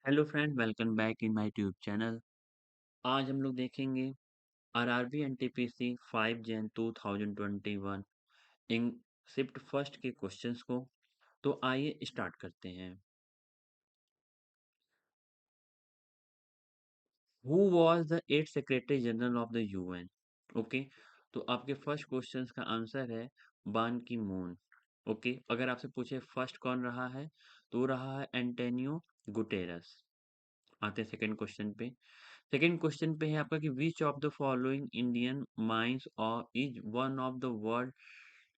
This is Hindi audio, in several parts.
Hello friend, welcome back in my tube channel. आज हम लोग देखेंगे आरआरबी एनटीपीसी 5 जैन 2021 इन शिफ्ट फर्स्ट के क्वेश्चंस को। तो आइए स्टार्ट करते हैं। Who was the 8th secretary general of the UN? Okay, तो आपके फर्स्ट क्वेश्चंस का आंसर है बान की मून। ओके, अगर आपसे पूछे फर्स्ट कौन रहा है तो वो रहा है एंटोनियो गुटेरस। आते हैं सेकंड क्वेश्चन पे। सेकंड क्वेश्चन पे है आपका कि which of the following Indian mines और is one of the world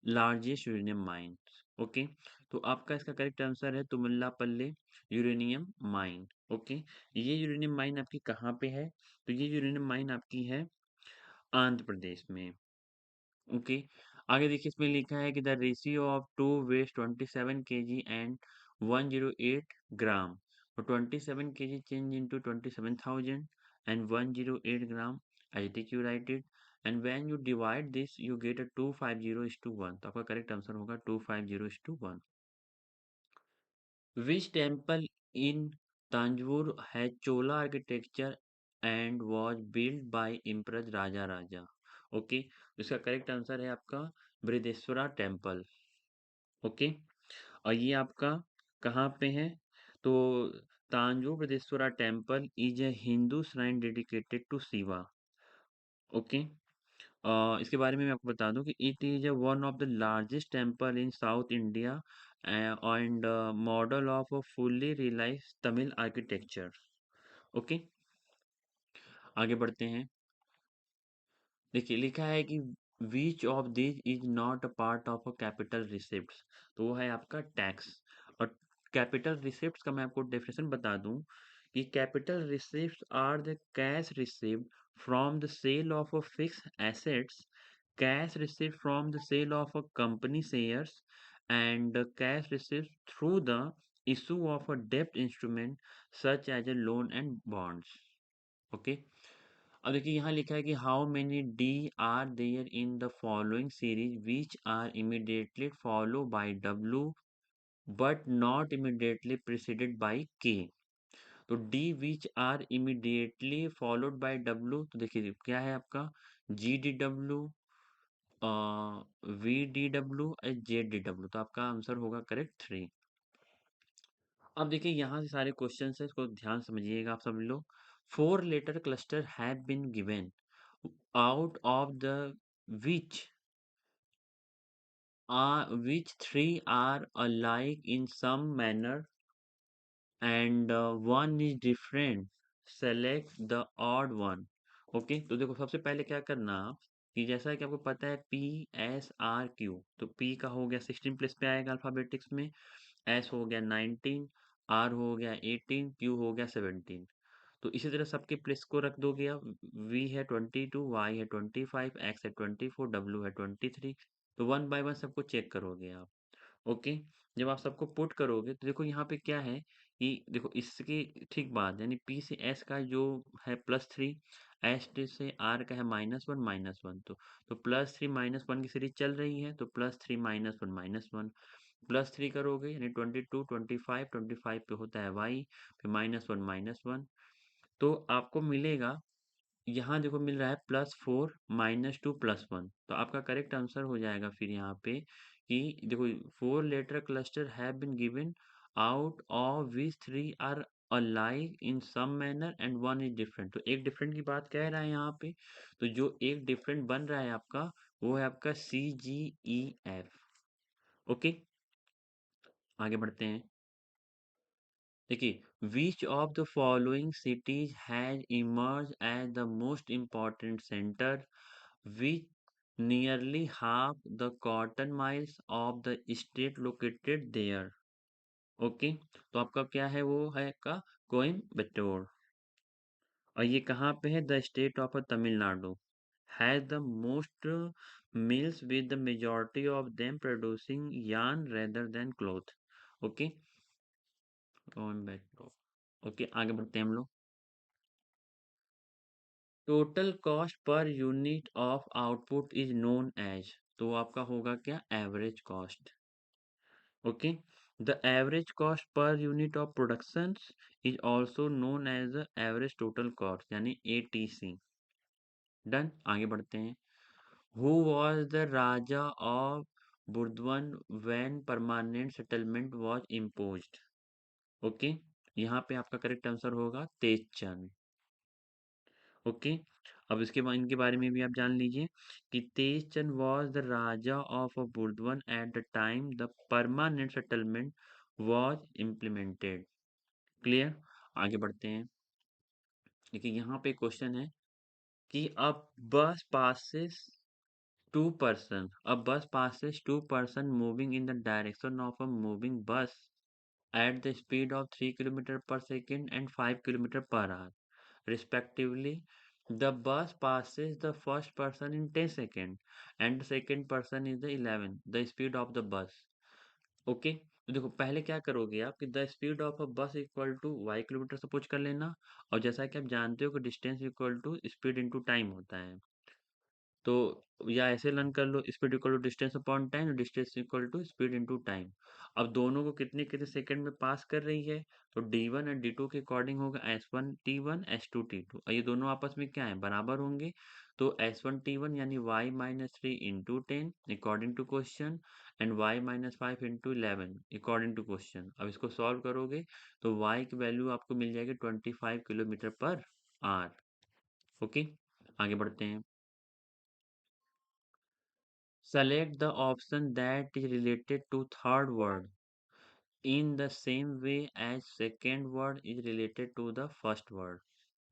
largest uranium mines? Okay, तो आपका इसका करेक्ट आंसर है तुमिल्लापल्ले यूरेनियम माइन। ओके, ये यूरेनियम माइन आपकी कहाँ पे है? तो ये यूरेनियम माइन आपकी है आंध्र प्रदेश में। ओके, आगे देखिए इसमें लिखा है कि the ratio of two waste 27 kg and 108 ग्राम। तो 27 kg change into 27,000 and 108 gram, as it is you write it, and when you divide this you get a 250:1। तो आपका करेक्ट आंसर होगा 250:1। Which temple in Tanjore has Chola architecture and was built by Emperor Raja Raja? Okay, इसका करेक्ट आंसर है आपका बृहदेश्वरा टेम्पल। ओके, और ये आपका कहाँ पे है? तो Tanjore Brihadeeswara temple is a Hindu shrine dedicated to Shiva. Okay, इसके बारे में मैं आपको बता दूं कि it is one of the largest temple in south India and model of a fully realise Tamil architecture. Okay, आगे बढ़ते हैं। देखिए लिखा है कि which of this is not a part of a capital receipt? तो वो है आपका टैक्स। और कैपिटल रिसिप्ट का मैं आपको डेफिनेशन बता दूं कि capital receipt are the cash receipt from the sale of a fix assets, cash receipt from the sale of a company shares and cash receipt through the issue of a debt instrument such as a loan and bonds। Okay, अब देखिए यहाँ लिखा है कि how many D are there in the following series which are immediately follow by W but not immediately preceded by K. तो D which are immediately followed by W, तो देखिए क्या है आपका G D W, V D W, J D W. तो आपका आंसर होगा करेक्ट 3। अब देखिए यहाँ से सारे क्वेश्चन है, इसको ध्यान समझिएगा आप सब लोग। 4 letter cluster have been given out of the which which three are alike in some manner and one is different, select the odd one। Okay, तो देखो सबसे पहले क्या करना आप कि जैसा कि आपको पता है पी एस आर क्यू, तो पी का हो गया 16 प्लेस पे आएगा अल्फाबेटिक्स में, एस हो गया 19, आर हो गया 18, क्यू हो गया 17। तो इसी तरह सबके प्लेस को रख दोगे आप। वी है 22, वाई है 25, एक्स है 24, डब्ल्यू है 23। तो वन बाय वन सबको चेक करोगे आप। ओके, जब आप सबको पुट करोगे तो देखो यहाँ पे क्या है कि देखो इसके ठीक बाद यानी पी से एस का जो है +3, एस से आर का है -1 तो +3 -1 की सीरीज चल रही है, तो +3 -1 +3 करोगे यानी 22 25 25 पे होता है वाई, फिर -1 तो आपको मिलेगा। यहाँ देखो मिल रहा है +4 -2 +1, तो आपका करेक्ट आंसर हो जाएगा फिर यहाँ पे कि देखो 4 letter cluster have been given out of which 3 are alike in some manner and one is different. तो एक डिफरेंट की बात कह रहा है यहाँ पे, तो जो एक डिफरेंट बन रहा है आपका वो है आपका CGEF। ओके, आगे बढ़ते हैं। देखिए which of the following cities has emerge as the most important centre which nearly half the cotton mills of the state located there. Okay, तो आपका क्या है वो है का कोयम्बटूर। और ये कहाँ पे है? The state of Tamil Nadu has the most mills with the majority of them producing yarn rather than cloth। Okay, Coimbatore. Okay, आगे बढ़ते हैं हम लोग। Total cost per unit of output is known as, तो आपका होगा क्या? Average cost. Okay, The average cost per unit of productions is also known as the average total cost यानी ATC। डन, आगे बढ़ते हैं। Who was the Raja of Burdwan when permanent settlement was imposed? Okay, यहाँ पे आपका करेक्ट आंसर होगा तेजचंद। ओके, अब इसके बाद इनके बारे में भी आप जान लीजिए कि तेजचंद was the Raja of Burdwan at the time the permanent settlement was implemented। Clear, आगे बढ़ते हैं। देखिए यहाँ पे क्वेश्चन है कि अब बस passes two person, a bus passes two person moving in the direction of a moving bus at the speed of 3 km per second and 5 km per hour respectively. The bus passes the first person in 10 seconds and the second person is the 11 the speed of the bus। Okay, तो देखो पहले क्या करोगे आप कि the speed of a bus equal to Y kilometre suppose कर लेना, और जैसा कि आप जानते हो कि distance equal to speed into time होता है, तो या ऐसे लर्न कर लो speed equal to distance upon time, distance equal to speed into time. अब दोनों को कितने कितने सेकंड में पास कर रही है, तो D1 और D2 के अकॉर्डिंग होगा S1 T1 S2 T2, और ये दोनों आपस में क्या है, बराबर होंगे। तो S1 T1 यानी y minus 3 into 10 according to question, and y minus 5 into 11 according to question. अब इसको सॉल्व करोगे तो y की वैल्यू आपको मिल जाएगी 25 किलोमीटर पर आवर। ओके, आगे बढ़ते हैं। Select the option that is related to third word in the same way as second word is related to the first word।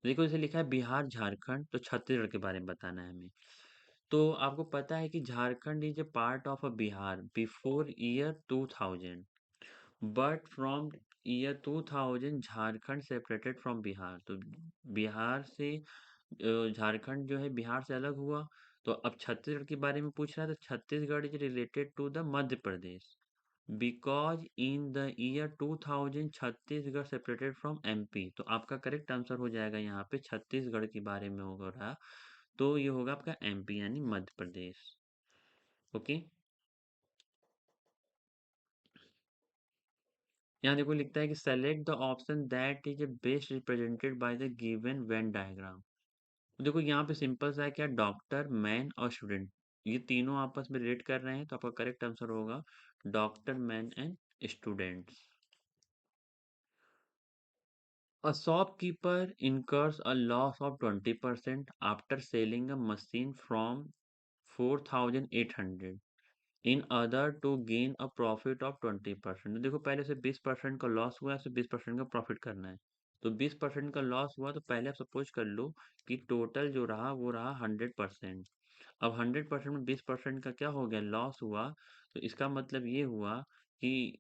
देखो इसे लिखा है बिहार झारखंड, तो छत्तीसगढ़ के बारे में बताना है हमें। तो आपको पता है कि Jharkhand is a part of a Bihar before year 2000, but from year 2000 Jharkhand separated from Bihar. तो बिहार से झारखंड जो है बिहार से अलग हुआ। तो अब छत्तीसगढ़ के बारे में पूछ रहा है, तो Chhattisgarh is related to the Madhya Pradesh because in the year 2000 Chhattisgarh separated from MP. तो आपका करेक्ट आंसर हो जाएगा यहाँ पे छत्तीसगढ़ के बारे में होगा रहा, तो ये होगा आपका एमपी यानी मध्य प्रदेश। ओके, यहाँ देखो लिखता है कि select the option that is best represented by the given Venn diagram. देखो यहाँ पे सिंपल सा है, क्या डॉक्टर मैन और स्टूडेंट ये तीनों आपस में रिलेट कर रहे हैं, तो आपका करेक्ट आंसर होगा doctor man and students. A shopkeeper incurs a loss of 20% after selling a machine from 4,800 in order to gain a profit of 20%। देखो पहले से 20% का लॉस हुआ है, तो 20% का प्रॉफिट करना है। तो 20% का लॉस हुआ, तो पहले आप सपोज कर लो कि टोटल जो रहा वो रहा 100%। अब 100% में 20% का क्या हो गया, लॉस हुआ। तो इसका मतलब ये हुआ कि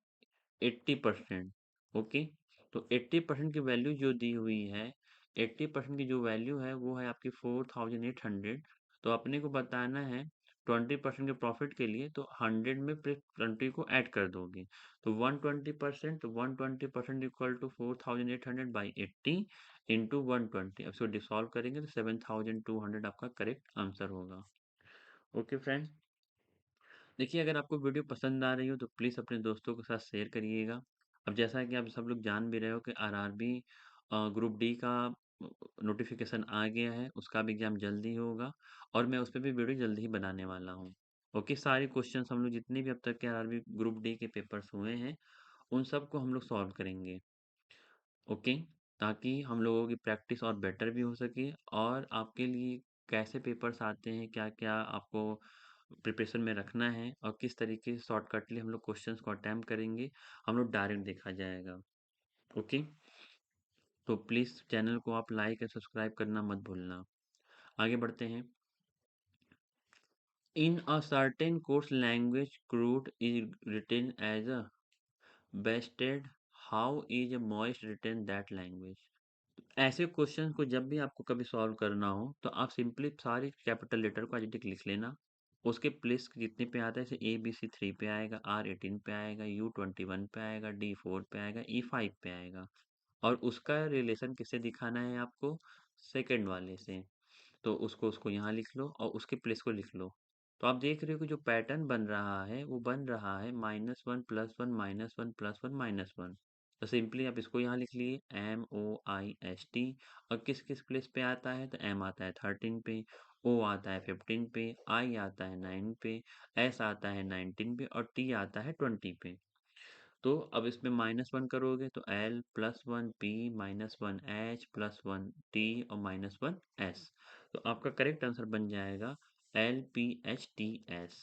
80%। ओके, तो 80% की वैल्यू जो दी हुई है, 80% की जो वैल्यू है वो है आपकी 4,800। तो अपने को बताना है 20% के प्रॉफिट के लिए, तो 100 में फिर 20 को ऐड कर दोगे, तो 120%। तो 120% इक्वल टू 4,800 बाई 80 इंटू 120। अब इसको डिसॉल्व करेंगे तो 7,200 आपका करेक्ट आंसर होगा। ओके फ्रेंड, देखिए अगर आपको वीडियो पसंद आ रही हो तो प्लीज़ अपने दोस्तों के साथ शेयर करिएगा। अब जैसा कि आप सब लोग जान भी रहे हो कि आरआरबी ग्रुप डी का नोटिफिकेशन आ गया है, उसका भी एग्ज़ाम जल्दी होगा, और मैं उस पे भी वीडियो जल्दी ही बनाने वाला हूँ। ओके, सारे क्वेश्चंस हम लोग जितने भी अब तक के आरआरबी ग्रुप डी के पेपर्स हुए हैं उन सब को हम लोग सॉल्व करेंगे। ओके, ताकि हम लोगों की प्रैक्टिस और बेटर भी हो सके, और आपके लिए कैसे पेपर्स आते हैं, क्या-क्या आपको प्रिपरेशन में रखना है, और किस तरीके से शॉर्टकटली हम लोग क्वेश्चंस को अटेम्प्ट करेंगे, हम लोग डायरेक्ट देखा जाएगा। ओके, तो प्लीज़ चैनल को आप लाइक और सब्सक्राइब करना मत भूलना। आगे बढ़ते हैं। In a certain course language crude is written as a bested, how is a moist written that language. ऐसे क्वेश्चन को जब भी आपको कभी सॉल्व करना हो, तो आप सिंपली सारे कैपिटल लेटर को एज लिख लेना। उसके प्लेस कितने पे आता है, जैसे ABC 3 पे आएगा, R18 पे आएगा, U21 पे आएगा, D4 पे आएगा, E5 पे आएगा, और उसका रिलेशन किससे दिखाना है आपको, सेकंड वाले से। तो उसको उसको यहाँ लिख लो और उसके प्लेस को लिख लो। तो आप देख रहे हो कि जो पैटर्न बन रहा है वो बन रहा है -1 +1 -1 +1 -1। तो सिंपली आप इसको यहाँ लिख लिए MOIST। और किस किस प्लेस पे आता है, तो M आता है 13 पे, O आता है 15 पे, I आता है 9 पे, S आता है 19 पे और T आता है 20 पे। तो अब इसमें -1 करोगे तो L +1 P -1 H +1 T और -1 S। तो आपका करेक्ट आंसर बन जाएगा LPHTS।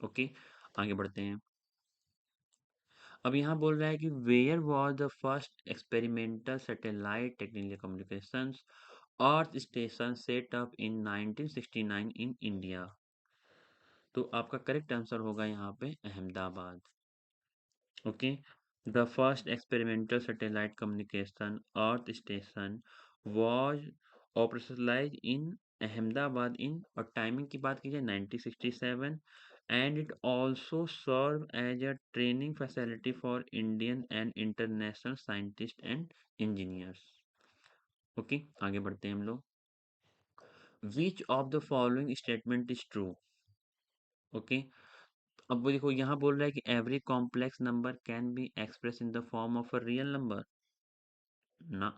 ओके, आगे बढ़ते हैं। अब यहाँ बोल रहा है कि where was the first experimental satellite technical communications earth station set up in 1969 in India. तो आपका करेक्ट आंसर होगा यहाँ पे Ahmedabad. Okay, the first experimental satellite communication Earth station was operationalized in Ahmedabad in, और टाइमिंग की बात कीजिए 1967, and it also served as a training facility for Indian and international scientists and engineers. Okay, आगे बढ़ते हैं हम लोग। Which of the following statement is true? Okay, अब वो देखो यहाँ बोल रहा है कि every complex number can be expressed in the form of a real number ना।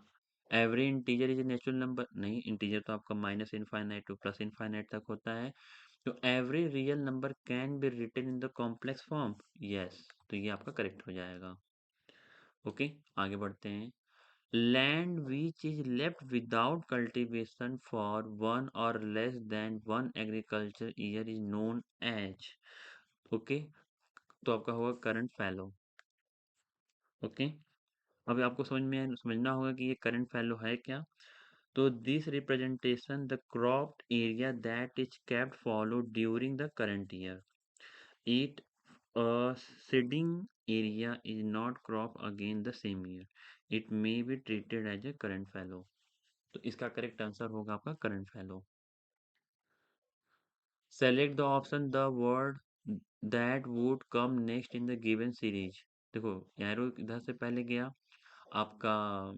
Every integer is a natural number नहीं, इंटीजर तो आपका -इनफाइनाइट टू +इनफाइनाइट तक होता है। तो every real number can be written in the complex form, yes, तो ये आपका करेक्ट हो जाएगा। ओके, आगे बढ़ते हैं। Land which is left without cultivation for one or less than one agriculture year is known as. Okay, तो आपका होगा करंट फैलो। ओके, अब आपको समझना होगा कि ये करंट फैलो है क्या। तो this representation the cropped area that is kept fallow during the current year. It a seeding area is not cropped again the same year. It may be treated as a current fallow. तो इसका करेक्ट आंसर होगा आपका current fallow. Select the option the word that would come next in the given series. देखो एरो इधर से पहले गया आपका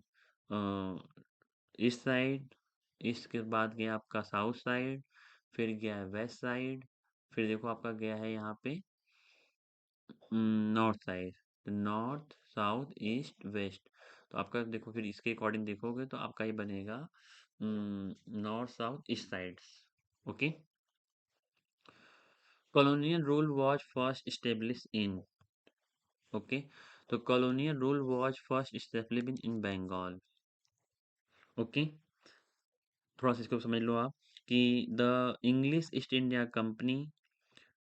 ईस्ट साइड, इसके बाद गया आपका साउथ साइड, फिर गया है वेस्ट साइड, फिर देखो आपका गया है यहाँ पे नॉर्थ साइड। तो नॉर्थ साउथ ईस्ट वेस्ट, तो आपका देखो फिर इसके अकॉर्डिंग देखोगे तो आपका ही बनेगा north south east sides. Okay, colonial rule was first established in. Okay, तो colonial rule was first established in Bengal. Okay, थोड़ा सा इसको समझ लो आप कि the English East India Company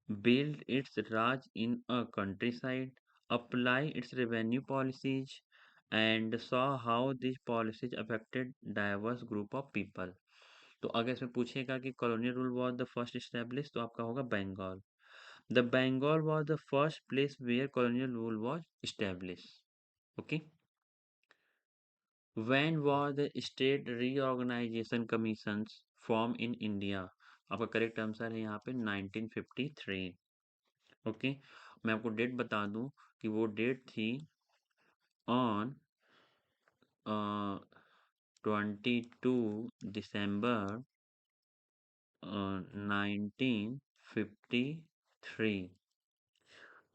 build its Raj in a countryside, apply its revenue policies, and saw how these policies affected diverse group of people। तो अगर इसमें पूछेगा कि colonial rule was the first established, तो आपका होगा Bengal. The Bengal was the first place where colonial rule was established। Okay, when was the state reorganization commissions formed in India? आपका करेक्ट आंसर है यहाँ पे 1953। ओके, मैं आपको डेट बता दूं कि वो डेट थी on 22 December 1953।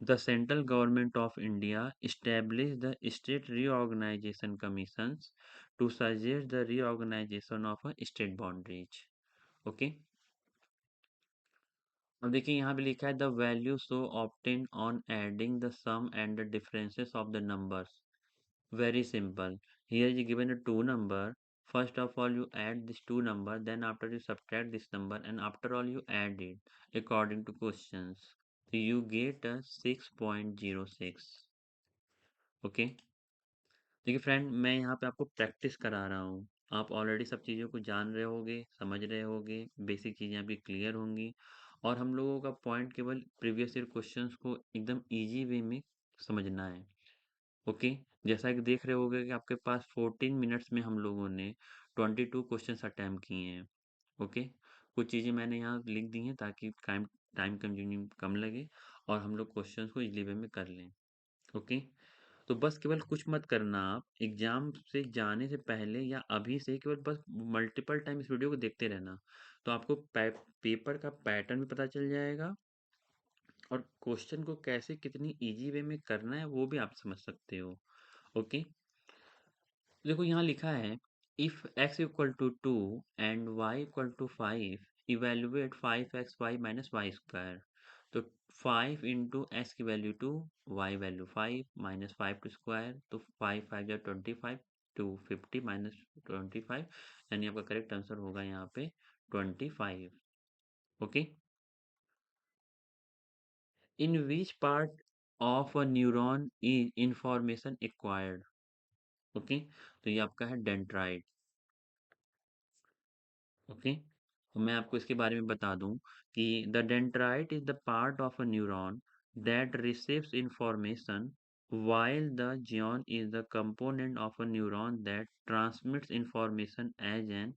The central government of India established the state reorganization commissions to suggest the reorganization of a state boundaries। Okay, अब देखिए यहाँ पे लिखा है the value so obtain on adding the sum and the differences of the numbers. Very simple. Here you given a two number. First of all, you add this two number. Then after you subtract this number, and after all you add it according to questions. So you get a 6.06. Okay. देखिए फ्रेंड, मैं यहाँ पे आपको प्रैक्टिस करा रहा हूँ। आप ऑलरेडी सब चीज़ों को जान रहे होगे, समझ रहे होगे, बेसिक चीज़ें आपकी क्लियर होंगी। और हम लोगों का पॉइंट केवल प्रीवियस ईयर क्वेश्चंस को एकदम इजी वे में समझना है। ओके, जैसा कि देख रहे होगे कि आपके पास 14 मिनट्स में हम लोगों ने 22 क्वेश्चंस अटेम्प्ट किए हैं। ओके, कुछ चीज़ें मैंने यहाँ लिख दी हैं ताकि टाइम टाइम कंज्यूमिंग कम लगे और हम लोग क्वेश्चंस को इजीली वे में कर लें। ओके, तो बस केवल कुछ मत करना, आप एग्ज़ाम से जाने से पहले या अभी से केवल बस मल्टीपल टाइम इस वीडियो को देखते रहना। तो आपको पेपर का पैटर्न भी पता चल जाएगा और क्वेश्चन को कैसे कितनी ईज़ी वे में करना है वो भी आप समझ सकते हो। ओके? देखो यहाँ लिखा है if x equal to 2 and y equal to 5 evaluate 5xy minus Y square. तो 5 इंटू एक्स की value 2, y value 5 minus 5 to square, तो 5 5 जा 25 टू 50 माइनस 25, यानी आपका करेक्ट आंसर होगा यहाँ पे 25। Okay, in which part of a neuron is information acquired. Okay, तो ये आपका है डेंड्राइट। ओके, तो मैं आपको इसके बारे में बता दूं कि the dendrite is the part of a neuron that receives information while the geon is the component of a neuron that transmits information as an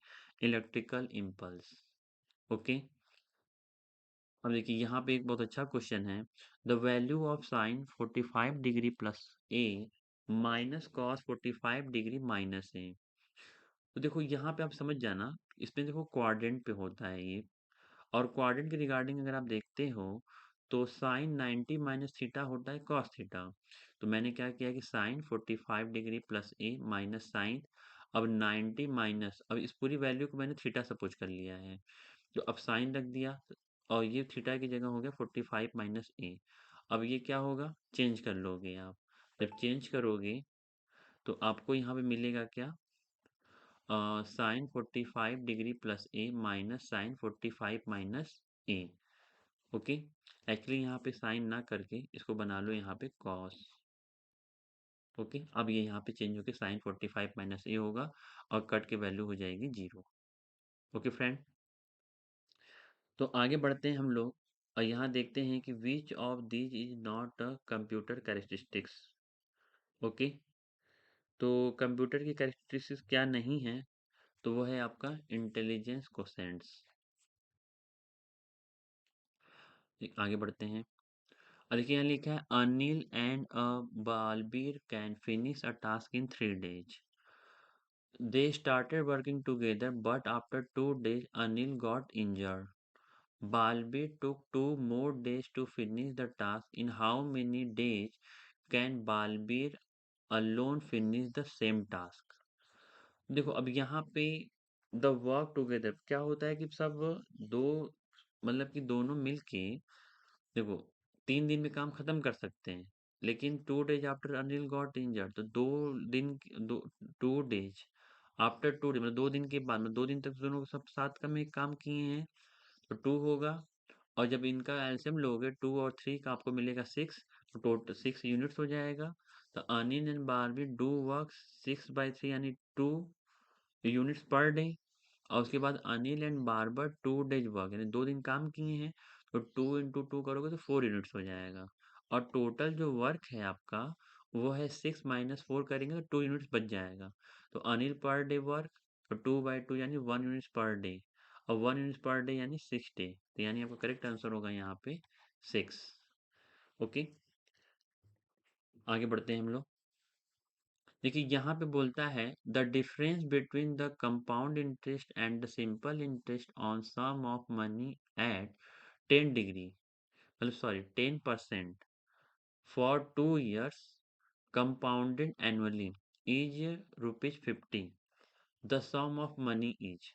electrical impulse. Okay, अब देखिए यहाँ पे एक बहुत अच्छा क्वेश्चन है। The value of sine 45 degree plus A minus cos 45 degree minus A. तो देखो यहाँ पे आप समझ जाना, इसमें देखो क्वाड्रेंट पे होता है ये, और क्वाड्रेंट के रिगार्डिंग अगर आप देखते हो तो साइन 90 माइनस थीटा होता है कॉस थीटा। तो मैंने क्या किया कि sign 45 degree plus A minus sign, अब 90 माइनस, अब इस पूरी वैल्यू को मैंने थीटा सपोज कर लिया है, तो अब साइन रख दिया और ये थीटा की जगह हो गया 45 माइनस ए। अब ये क्या होगा, चेंज कर लोगे आप। जब चेंज करोगे तो आपको यहाँ पे मिलेगा क्या, sign 45 degree plus A minus sign 45 minus A. Okay, actually यहाँ पे साइन ना करके इसको बना लो यहाँ पे कॉस। ओके, अब ये यहाँ पे चेंज होके साइन 45 माइनस ए होगा और कट की वैल्यू हो जाएगी 0। ओके फ्रेंड, तो आगे बढ़ते हैं हम लोग और यहाँ देखते हैं कि which of these is not a computer characteristics. Okay, तो कंप्यूटर की कैरेक्टरिस्टिक्स क्या नहीं है, तो वो है आपका इंटेलिजेंस कोसेंट्स। आगे बढ़ते हैं और देखिए यहाँ लिखा है Anil and a Balbir can finish a task in 3 days। They started working together but after 2 days Anil got injured. Balbir took 2 more days to finish the task. In how many days can Balbir alone finish the same task? देखो अब यहाँ पे द वर्क टुगेदर क्या होता है कि सब दो, मतलब कि दोनों मिलके, देखो 3 दिन में काम खत्म कर सकते हैं, लेकिन 2 days after Anil got injured, तो 2 दिन, दो 2 days आफ्टर 2 डे, मतलब 2 दिन के बाद, मतलब 2 दिन तक दोनों सब साथ का में काम किए हैं, तो 2 होगा। और जब इनका एलसीएम लोगे 2 और 3 का आपको मिलेगा 6, तो टोटल 6 यूनिट्स हो जाएगा। तो Anil and Barbie do work 6/3 यानी 2 यूनिट्स पर डे। और उसके बाद Anil and barber 2 days work, यानी 2 दिन काम किए हैं, तो 2 × 2 करोगे तो 4 यूनिट्स हो जाएगा। और टोटल जो वर्क है आपका वो है 6 - 4 करेंगे तो 2 यूनिट्स बच जाएगा। तो अनिल पर डे वर्क, तो 2/2 यानी 1 यूनिट्स पर डे, और 1 यूनिट्स पर डे यानी 6 डे, तो यानी आपका करेक्ट आंसर होगा यहाँ पे 6। ओके, आगे बढ़ते हैं हम लोग। देखिए यहाँ पे बोलता है the difference between the compound interest and the simple interest on sum of money at 10 degree, मतलब sorry 10% for 2 years compounded annually is ₹50। The sum of money is,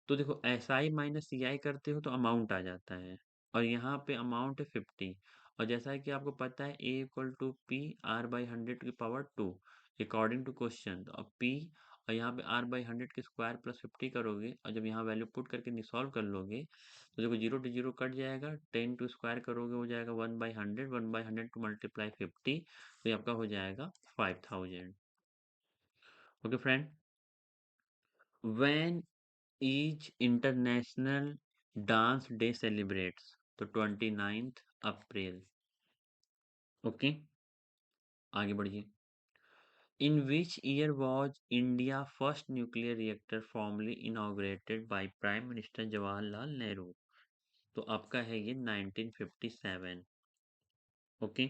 तो देखो एस आई माइनस सी आई करते हो तो अमाउंट आ जाता है, और यहाँ पे अमाउंट है 50। और जैसा है कि आपको पता है A equal to P R/100⁻², according to question. तो अब पी और यहाँ पे R/100 के स्क्वायर प्लस 50 करोगे, और जब यहाँ वैल्यू पुट करके सॉल्व कर लोगे तो देखो 0 to 0 कट जाएगा, 10 टू स्क्वायर करोगे हो जाएगा 1/100, 1/100 टू मल्टीप्लाई 50, तो ये आपका हो जाएगा 5000। Okay friend, when each international dance day celebrates, तो 29 अप्रैल। ओके, आगे बढ़िए। In which year was India first nuclear reactor formally inaugurated by prime minister Jawaharlal Nehru. तो आपका है ये 1957। ओके,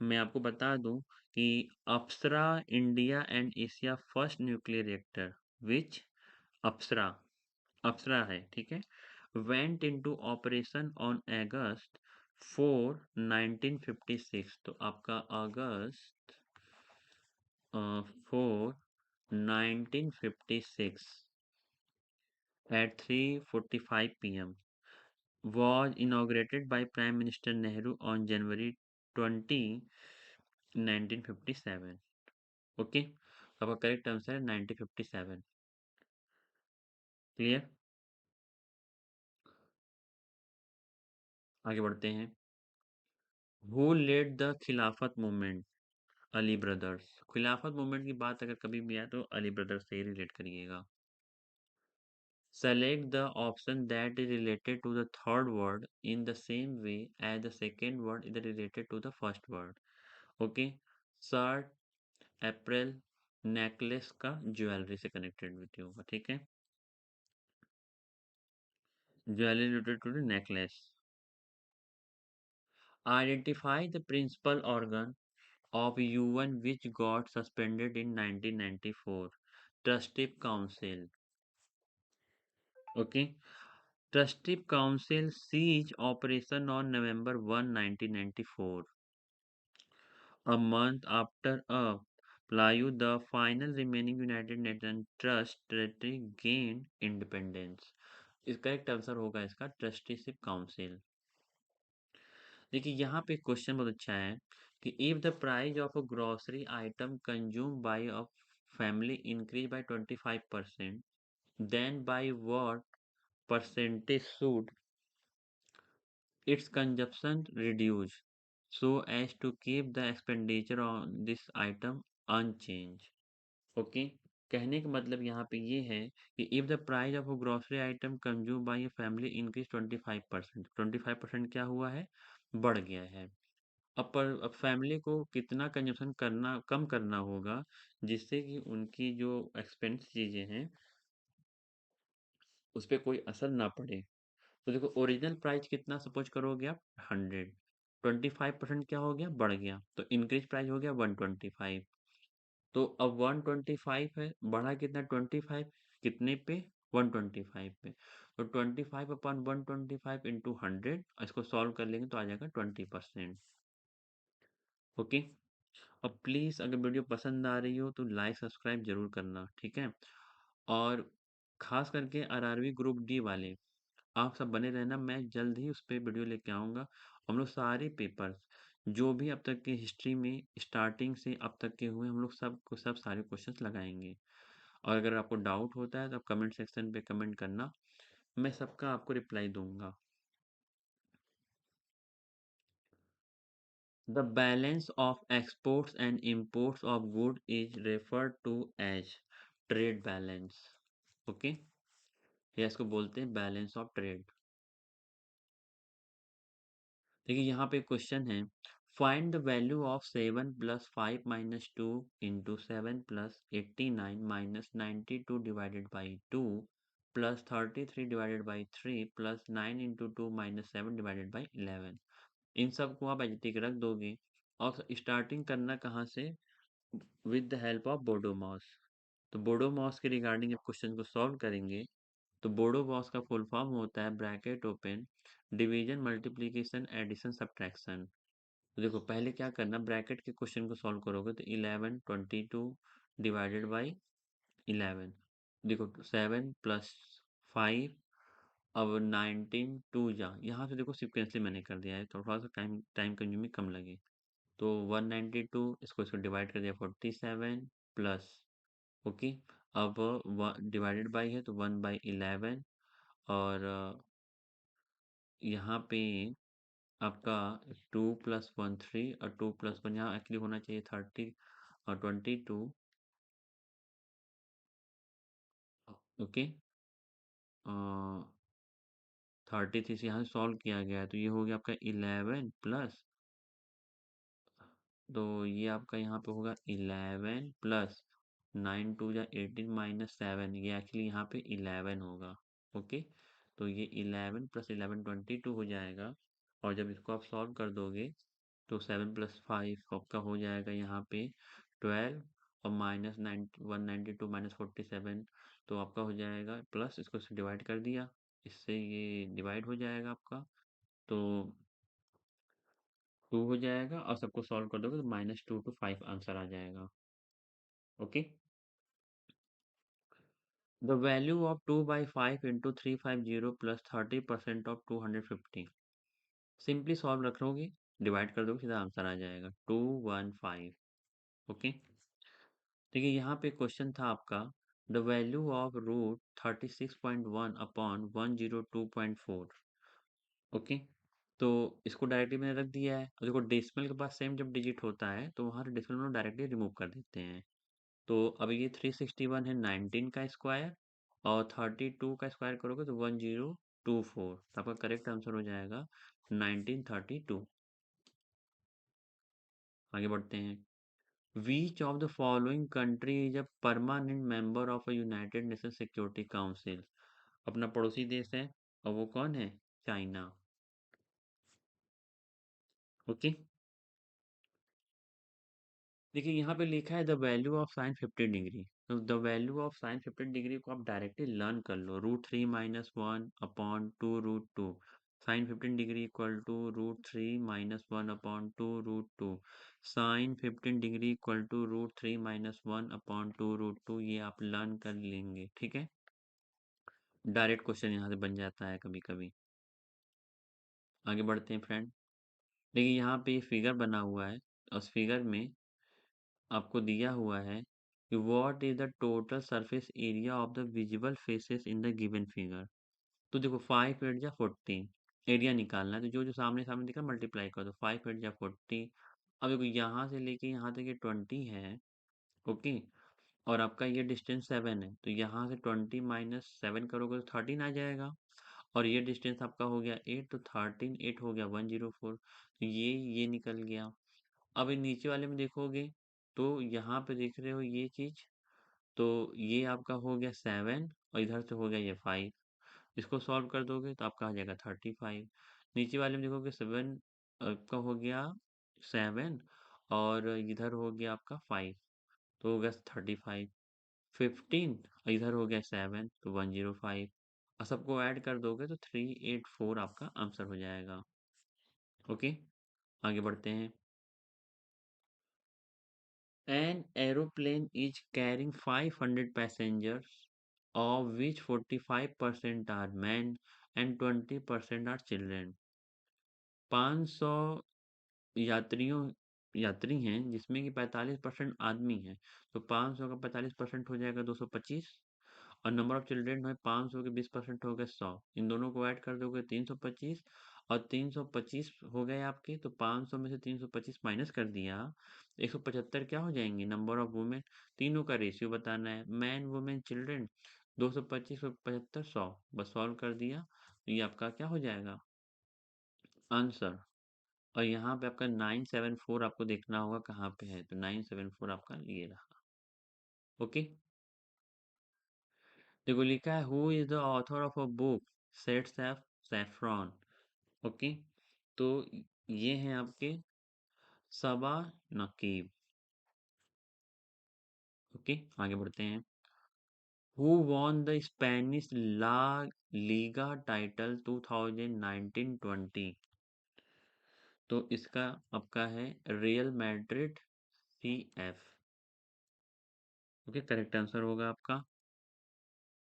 मैं आपको बता दूं कि Apsara India and Asia first nuclear reactor which Apsara Apsara है, ठीक है, went into operation on August 4 1956। तो आपका अगस्त 4 1956 at 3:45 p.m. was inaugurated by Prime Minister Nehru on January 20, 1957। Okay, तो आपका करेक्ट आंसर है 1957। क्लियर? आगे बढ़ते हैं। हु लेड द खिलाफत मूवमेंट? अली ब्रदर्स। खिलाफत मूवमेंट की बात अगर कभी भी आए तो अली ब्रदर्स से ही रिलेट करिएगा। Select the option that is related to the third word in the same way as the second word is related to the first word। Okay, shirt, apparel, necklace का ज्वेलरी से कनेक्टेड विथ होगा, ठीक है, jewellery related to the necklace. Identify the principal organ of UN which got suspended in 1994। Trustee Council। Okay. Trustee Council ceased operation on November 1, 1994, a month after a Palau, the final remaining United Nations Trust territory gained independence। इस करेक्ट आंसर होगा इसका ट्रस्टीशिप काउंसिल। देखिए यहाँ पे क्वेश्चन बहुत अच्छा है कि if the price of a grocery item consume by a family increase by 25%, then by what percentage should its consumption reduce so as to keep the expenditure on this item unchanged। Okay, कहने का मतलब यहाँ पे ये है कि if the price of a grocery item consume by a family increase 25%, 25% क्या हुआ है, बढ़ गया है। अब फैमिली को कितना कंजप्शन करना कम करना होगा जिससे कि उनकी जो एक्सपेंस चीज़ें हैं उस पर कोई असर ना पड़े। तो देखो ओरिजिनल प्राइस कितना सपोज करोगे आप 100, 25% क्या हो गया, बढ़ गया, तो इंक्रीज प्राइस हो गया 125। तो अब 125 है, बढ़ा कितना 25, कितने पे 125 पे, तो 25/125 × 100, इसको सॉल्व कर लेंगे तो आ जाएगा 20%। ओके। और प्लीज़ अगर वीडियो पसंद आ रही हो तो लाइक सब्सक्राइब जरूर करना, ठीक है, और खास करके आरआरबी ग्रुप डी वाले आप सब बने रहना, मैं जल्द ही उस पर वीडियो लेके आऊँगा। हम लोग सारे पेपर्स जो भी अब तक के हिस्ट्री में स्टार्टिंग से अब तक के हुए हम लोग सब सारे क्वेश्चंस लगाएंगे। और अगर आपको डाउट होता है तो आप कमेंट सेक्शन पे कमेंट करना, मैं सबका आपको रिप्लाई दूंगा। The balance of exports and imports of goods is referred to as trade balance। Okay, या इसको बोलते हैं बैलेंस ऑफ ट्रेड। देखिए यहाँ पे क्वेश्चन है, फाइंड द वैल्यू ऑफ 7 + 5 - 2 × 7 + 89 - 92 / 2 + 30 3 / 3 - 7 / 11। इन सब को आप एडिटिव रख दोगे और स्टार्टिंग करना कहाँ से, विद द हेल्प ऑफ बोडोमॉस। तो बोडोमॉस के रिगार्डिंग जब क्वेश्चन को सॉल्व करेंगे तो बोडोमॉस का फुल फॉर्म होता है bracket open division multiplication addition subtraction. तो देखो पहले क्या करना, ब्रैकेट के क्वेश्चन को सॉल्व करोगे तो 11 22 / 11। देखो 7 + 5, अब 19 2 जा यहाँ से देखो सिक्वेंसली मैंने कर दिया है, थोड़ा सा टाइम टाइम कंज्यूमिंग कम लगे। तो 192 इसको इसको डिवाइड कर दिया 47 प्लस, ओके, अब डिवाइडेड बाई है तो 1/11। और यहाँ पे आपका 2 + 1 3 और 2 + 1 यहाँ एक्चुअली होना चाहिए 30 और 22। ओके, 33 से यहाँ से सॉल्व किया गया है तो ये हो गया आपका 11 प्लस, तो ये आपका यहाँ पे होगा 11 प्लस 9 × 2 = 18 - 7, ये एक्चुअली यहाँ पे 11 होगा। ओके, तो ये 11 + 11 22 हो जाएगा। और जब इसको आप सॉल्व कर दोगे तो 7 + 5 आपका हो जाएगा यहाँ पे 12 और -192 - 47 तो आपका हो जाएगा प्लस इसको से डिवाइड कर दिया, इससे ये डिवाइड हो जाएगा आपका, तो 2 हो जाएगा और सबको सॉल्व कर दोगे तो -2 to 5 आंसर आ जाएगा। Okay, the value of 2/5 into 350 plus 30% of 250 simply solve रखोगे, डिवाइड कर दोगे, सीधा आंसर आ जाएगा 215। ओके, देखिए यहाँ पे क्वेश्चन था आपका the value of root 36.1 upon 102.4। Okay, तो इसको डायरेक्टली मैंने रख दिया है, और देखो डेसिमल के बाद सेम जब डिजिट होता है तो वहाँ डेसिमल में डायरेक्टली रिमूव कर देते हैं। तो अब ये 361 है 19 का स्क्वायर, और 32 का स्क्वायर करोगे तो 1024, तो आपका करेक्ट आंसर हो जाएगा 1932। आगे बढ़ते हैं। Which of the following country is a permanent member of a United Nations Security Council? अपना पड़ोसी देश है, और वो कौन है? चाइना। ओके, देखिए यहाँ पे लिखा है the value of sine 50 degree, तो the value of sine 50 degree को आप डायरेक्टली लर्न कर लो, √3 - 1 upon 2√2, sine 15 degree equal to √3 - 1 upon 2√2, sine 15 degree equal to √3 - 1 upon 2√2, ये आप लर्न कर लेंगे, ठीक है। डायरेक्ट क्वेश्चन यहाँ से बन जाता है कभी कभी। आगे बढ़ते हैं फ्रेंड। देखिए यहाँ पे ये फिगर बना हुआ है, उस फिगर में आपको दिया हुआ है कि what is the total surface area of the visible faces in the given figure. तो देखो 5 8 जा 14 एरिया निकालना है, तो जो जो सामने सामने दिख रहा है मल्टीप्लाई कर दो, 5 8 जा 40। अब देखो यहाँ से लेके यहाँ तक ये 20 है। ओके, और आपका ये डिस्टेंस 7 है, तो यहाँ से 20 - 7 करोगे तो 13 आ जाएगा, और ये डिस्टेंस आपका हो गया 8, तो 13 8 हो गया 104, तो ये निकल गया। अब ये नीचे वाले में देखोगे तो यहाँ पे देख रहे हो ये चीज, तो ये आपका हो गया 7 और इधर से हो गया ये 5, इसको सॉल्व कर दोगे तो आपका आ जाएगा 35। नीचे वाले में देखोगे 7 आपका हो गया 7, और इधर हो गया आपका 5, तो हो गया 35। 15 और इधर हो गया 7, तो 105, और सबको ऐड कर दोगे तो 384 आपका आंसर हो जाएगा। ओके, आगे बढ़ते हैं। An aeroplane is carrying 500 passengers, of which 45% are men and 20% are children. 500 यात्रियों यात्री हैं जिसमें कि 45% आदमी हैं, तो 500 का 45% हो जाएगा 225, और नंबर ऑफ चिल्ड्रेन है 500 के 20% हो गए 100, इन दोनों को ऐड कर दोगे 325, और 325 हो गए आपके, तो 500 में से 325 माइनस कर दिया, 175 क्या हो जाएंगे नंबर ऑफ वुमेन। तीनों का रेशियो बताना है, मैन वुमेन चिल्ड्रेन, 225 और 75 100, बस सॉल्व कर दिया, तो ये आपका क्या हो जाएगा आंसर। और यहाँ पे आपका 974 आपको देखना होगा कहाँ पे है, तो 974 आपका ये रहा। ओके, देखो लिखा है who is the author of a book set Saif saffron. Okay, तो ये हैं आपके सबा नकीब। ओके, आगे बढ़ते हैं। Who won the Spanish La Liga title 2019-20। तो इसका आपका है Real Madrid CF। Okay, correct answer होगा आपका।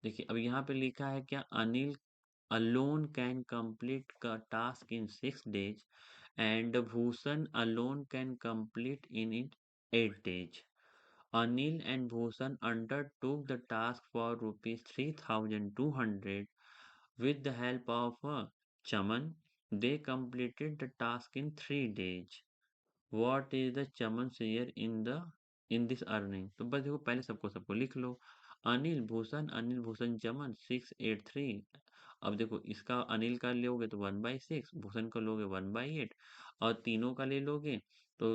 देखिए अब यहाँ पे लिखा है क्या, Anil alone can complete a task in 6 days and Bhushan alone can complete in it 8 days. Anil and Bhushan undertook the task for rupees 3,200 with the help of Chaman. They completed the task in 3 days. What is the Chaman share in this earning? तो बस देखो पहले सबको सबको लिख लो। अनिल भूषण चमन 683। अब देखो इसका अनिल का लोगे तो 1/6, भूषण का लोगे 1/8, और तीनों का ले लोगे तो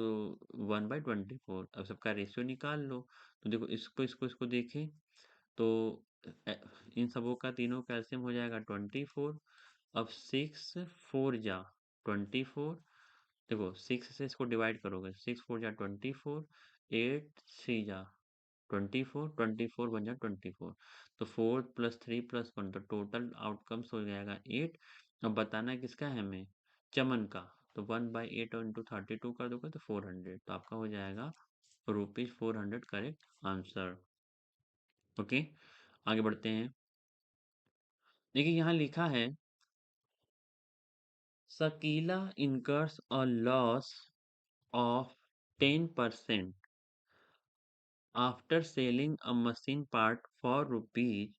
1/24। अब सबका रेशियो निकाल लो, तो देखो इसको इसको इसको देखें तो अ, इन सबों का तीनों कैल्शियम हो जाएगा 24। अब 6 4 जा 24, देखो 6 से इसको डिवाइड करोगे, 6 4 जा 24, 8 3 जा 24, 24 1 जा 24, तो 4 + 3 + 1, तो टोटल आउटकम्स हो जाएगा 8। अब बताना है किसका है हमें, चमन का, तो 1/8 इंटू 32 कर दोगे तो 400, तो आपका हो जाएगा ₹400 करेक्ट आंसर। ओके, आगे बढ़ते हैं। देखिए यहाँ लिखा है, Shakeela incurs a loss of 10% after selling a machine part for rupees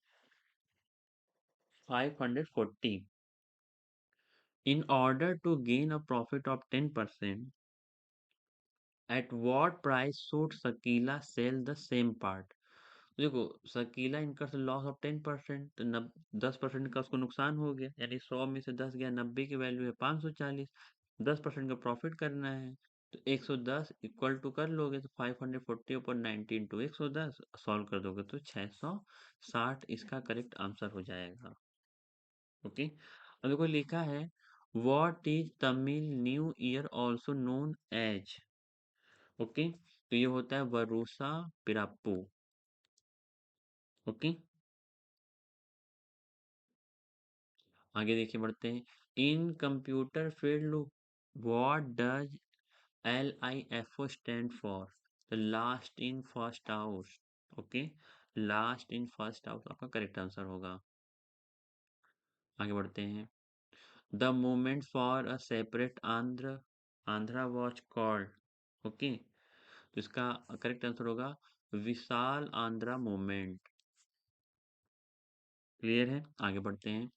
540. In order to gain a profit of 10%, at what price should Shakila sell the same part? देखो, शकीला इनकर्स लॉस ऑफ 10%, तो 10% का उसको नुकसान हो गया, यानी 100 में से 10 गया, 90 की वैल्यू है 540, 10% का प्रॉफिट करना है, तो 110 इक्वल टू कर लोगे तो 540 ऊपर 90 इंटू 110 सॉल्व कर दोगे तो 660 इसका करेक्ट आंसर हो जाएगा। ओके, अब देखो लिखा है, what is Tamil new year also known as. Okay, तो ये होता है वरुसा पिराप्पू। ओके, आगे देखिए बढ़ते हैं। इन computer field what does LIFO stand for, the last in first out. Okay, last in first out आपका करेक्ट आंसर होगा। आगे बढ़ते हैं। The movement for a separate Andhra watch called. Okay, तो इसका करेक्ट आंसर होगा विशाल आंध्रा मूवमेंट। क्लियर है, आगे बढ़ते हैं।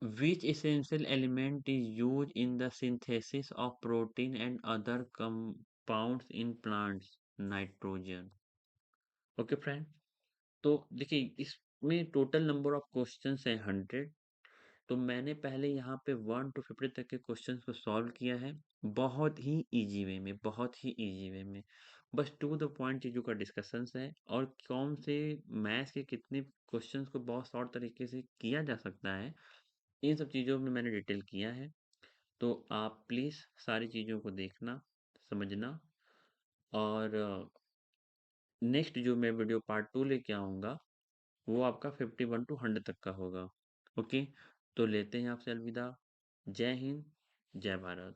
Which essential element is used in the synthesis of protein and other compounds in plants? Nitrogen. Okay friend, तो देखिए इसमें टोटल नंबर ऑफ क्वेश्चंस है 100। तो मैंने पहले यहाँ पे 1 to 50 तक के क्वेश्चंस को सॉल्व किया है, बहुत ही इजी वे में, बहुत ही इजी वे में, बस टू द पॉइंट चीज़ों का डिस्कशंस है, और कौन से मैथ्स के कितने क्वेश्चंस को बहुत शॉर्ट तरीके से किया जा सकता है, इन सब चीज़ों में मैंने डिटेल किया है। तो आप प्लीज़ सारी चीज़ों को देखना, समझना, और नेक्स्ट जो मैं वीडियो पार्ट 2 लेके आऊँगा वो आपका 51 to 100 तक का होगा। ओके, तो लेते हैं आपसे अलविदा। जय हिंद, जय भारत।